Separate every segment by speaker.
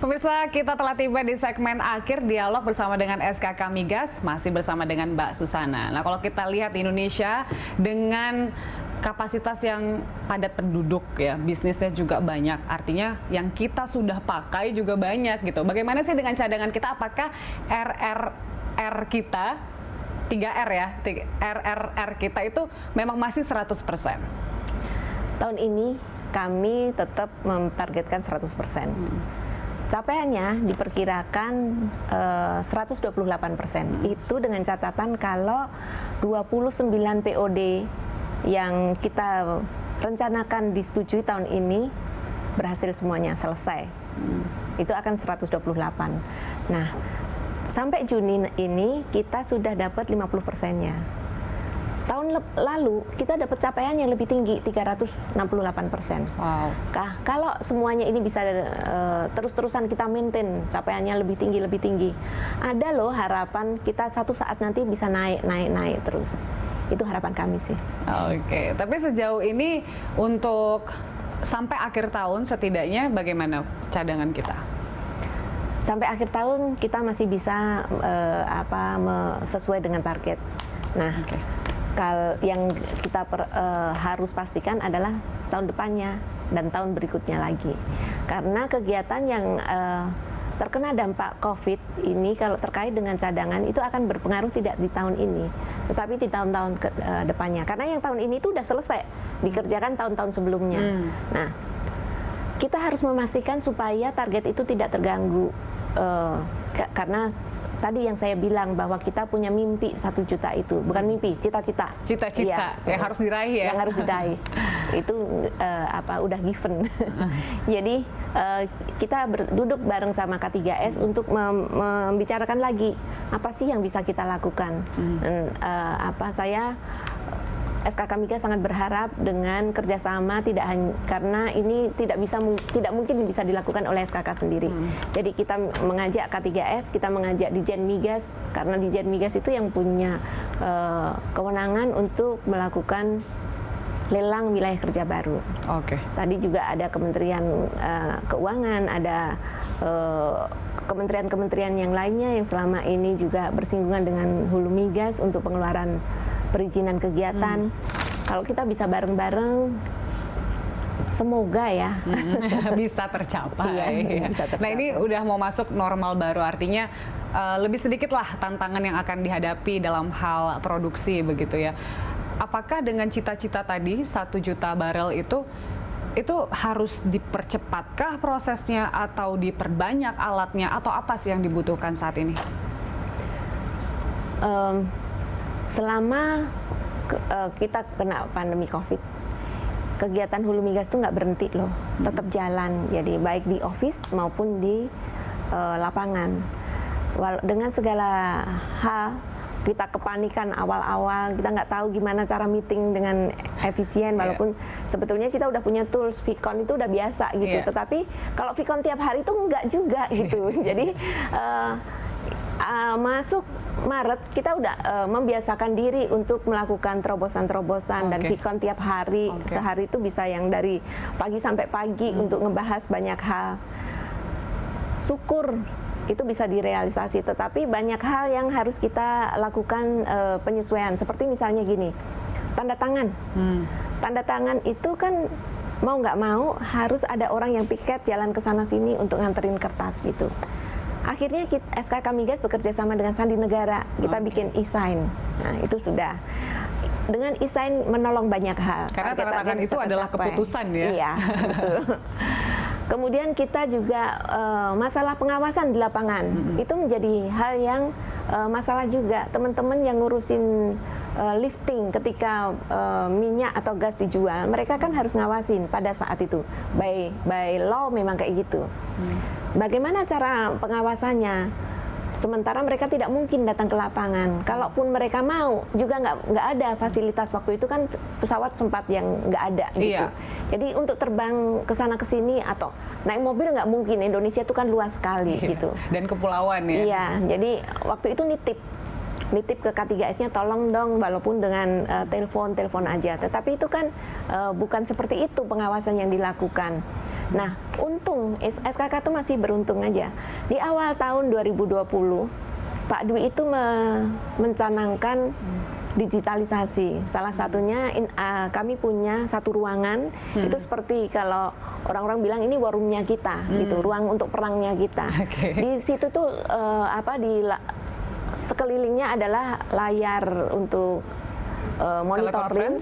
Speaker 1: Pemirsa, kita telah tiba di segmen akhir dialog bersama dengan SKK Migas, masih bersama dengan Mbak Susana. Nah, kalau kita lihat di Indonesia dengan kapasitas yang padat penduduk ya, bisnisnya juga banyak. Artinya yang kita sudah pakai juga banyak gitu. Bagaimana sih dengan cadangan kita? Apakah RRR kita 3R ya, RRR kita itu memang masih 100%?
Speaker 2: Tahun ini kami tetap mentargetkan 100%. Capaiannya diperkirakan 128%. Itu dengan catatan kalau 29 POD yang kita rencanakan disetujui tahun ini berhasil semuanya, selesai. Itu akan 128. Nah, sampai Juni ini kita sudah dapat 50%-nya. Tahun lalu kita dapat capaian yang lebih tinggi, 368%.
Speaker 1: Wow.
Speaker 2: Kalau semuanya ini bisa terus-terusan kita maintain capaiannya lebih tinggi, ada loh harapan kita satu saat nanti bisa naik terus. Itu harapan kami sih.
Speaker 1: Oke, tapi sejauh ini untuk sampai akhir tahun setidaknya bagaimana cadangan kita?
Speaker 2: Sampai akhir tahun kita masih bisa sesuai dengan target. Nah, yang kita harus pastikan adalah tahun depannya dan tahun berikutnya lagi. Karena kegiatan yang terkena dampak COVID ini kalau terkait dengan cadangan itu akan berpengaruh tidak di tahun ini, tetapi di tahun-tahun depannya. Karena yang tahun ini itu sudah selesai dikerjakan tahun-tahun sebelumnya. Nah, kita harus memastikan supaya target itu tidak terganggu karena tadi yang saya bilang bahwa kita punya mimpi 1 juta itu, bukan mimpi, cita-cita.
Speaker 1: Cita-cita yang harus diraih ya.
Speaker 2: Yang harus diraih. Itu udah given. Jadi kita duduk bareng sama K3S untuk membicarakan lagi apa sih yang bisa kita lakukan. Dan saya SKK Migas sangat berharap dengan kerjasama karena ini tidak mungkin bisa dilakukan oleh SKK sendiri. Jadi kita mengajak K3S, kita mengajak Dijen Migas karena Dijen Migas itu yang punya kewenangan untuk melakukan lelang wilayah kerja baru.
Speaker 1: Oke.
Speaker 2: Tadi juga ada Kementerian Keuangan, ada kementerian-kementerian yang lainnya yang selama ini juga bersinggungan dengan Hulu Migas untuk pengeluaran perizinan kegiatan. Kalau kita bisa bareng-bareng, semoga ya
Speaker 1: bisa tercapai.
Speaker 2: Iya, bisa tercapai.
Speaker 1: Nah, ini udah mau masuk normal baru, artinya lebih sedikit lah tantangan yang akan dihadapi dalam hal produksi begitu ya. Apakah dengan cita-cita tadi 1 juta barel itu harus dipercepatkah prosesnya atau diperbanyak alatnya atau apa sih yang dibutuhkan saat ini?
Speaker 2: Selama kita kena pandemi COVID, kegiatan Hulu Migas itu nggak berhenti loh, tetap jalan. Jadi baik di office maupun di lapangan. Dengan segala hal, kita kepanikan awal-awal, kita nggak tahu gimana cara meeting dengan efisien, walaupun sebetulnya kita udah punya tools, Vicon itu udah biasa gitu. Tetapi kalau Vicon tiap hari itu enggak juga gitu. Jadi masuk Maret kita udah membiasakan diri untuk melakukan terobosan-terobosan dan Vicon tiap hari, sehari itu bisa yang dari pagi sampai pagi untuk ngebahas banyak hal. Syukur itu bisa direalisasi, tetapi banyak hal yang harus kita lakukan penyesuaian. Seperti misalnya gini, tanda tangan. Tanda tangan itu kan mau nggak mau harus ada orang yang piket jalan ke sana sini untuk nganterin kertas gitu. Akhirnya SKK Migas bekerja sama dengan Sandi Negara, kita bikin e-sign. Nah, itu sudah. Dengan e-sign menolong banyak hal.
Speaker 1: Karena tanda tangan itu adalah keputusan ya.
Speaker 2: Iya, betul. Kemudian kita juga masalah pengawasan di lapangan. Itu menjadi hal yang masalah juga. Teman-teman yang ngurusin lifting ketika minyak atau gas dijual, mereka kan harus ngawasin pada saat itu. By law memang kayak gitu. Bagaimana cara pengawasannya? Sementara mereka tidak mungkin datang ke lapangan. Kalaupun mereka mau, juga nggak ada fasilitas. Waktu itu kan pesawat sempat yang nggak ada gitu.
Speaker 1: Iya.
Speaker 2: Jadi untuk terbang ke sana ke sini atau naik mobil nggak mungkin. Indonesia itu kan luas sekali gitu.
Speaker 1: Dan kepulauan ya.
Speaker 2: Iya, jadi waktu itu nitip ke K3S-nya, tolong dong, walaupun dengan telepon aja. Tetapi itu kan bukan seperti itu pengawasan yang dilakukan. Nah, untung SKK itu masih beruntung aja. Di awal tahun 2020, Pak Dwi itu mencanangkan digitalisasi. Salah satunya kami punya satu ruangan, itu seperti kalau orang-orang bilang ini war room-nya kita, gitu, ruang untuk perangnya kita. Di situ tuh sekelilingnya adalah layar untuk monitoring,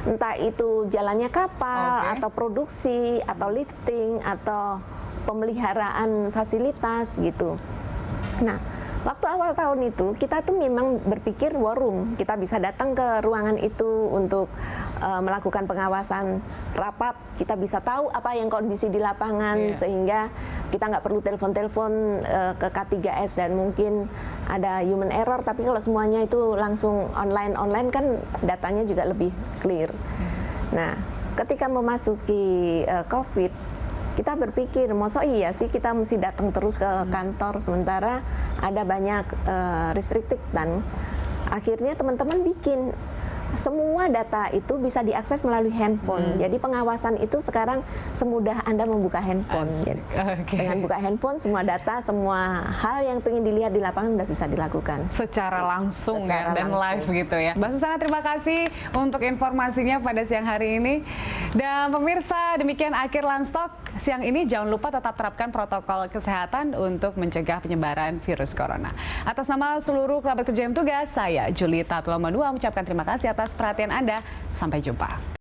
Speaker 2: entah itu jalannya kapal atau produksi atau lifting atau pemeliharaan fasilitas gitu. Nah, waktu awal tahun itu kita tuh memang berpikir war room, kita bisa datang ke ruangan itu untuk melakukan pengawasan rapat, kita bisa tahu apa yang kondisi di lapangan sehingga kita nggak perlu telepon-telepon ke K3S dan mungkin ada human error, tapi kalau semuanya itu langsung online kan datanya juga lebih clear. Nah, ketika memasuki COVID, kita berpikir, masa iya sih kita mesti datang terus ke kantor sementara ada banyak restricted, dan akhirnya teman-teman bikin semua data itu bisa diakses melalui handphone. Jadi pengawasan itu sekarang semudah Anda membuka handphone. Jadi, dengan buka handphone, semua data, semua hal yang pengen dilihat di lapangan udah bisa dilakukan.
Speaker 1: Secara langsung dan live gitu ya. Mbak Susana, terima kasih untuk informasinya pada siang hari ini. Dan pemirsa, demikian akhir Landstalk siang ini. Jangan lupa tetap terapkan protokol kesehatan untuk mencegah penyebaran virus corona. Atas nama seluruh kerabat kerja yang tugas, saya Julita Tulomanua mengucapkan terima kasih atas perhatian Anda. Sampai jumpa.